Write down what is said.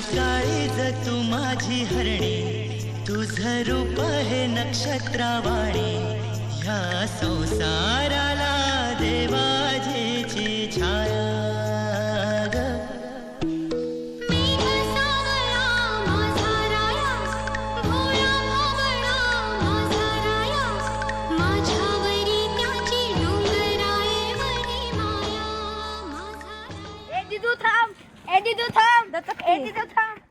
काळीज तू माझी हरणी, तुझं रूप हे नक्षत्रावाणी, ह्या संसाराला देवाजीची छाया ग. ए दिदू थांब. दत्तक. ए दिदू थांब.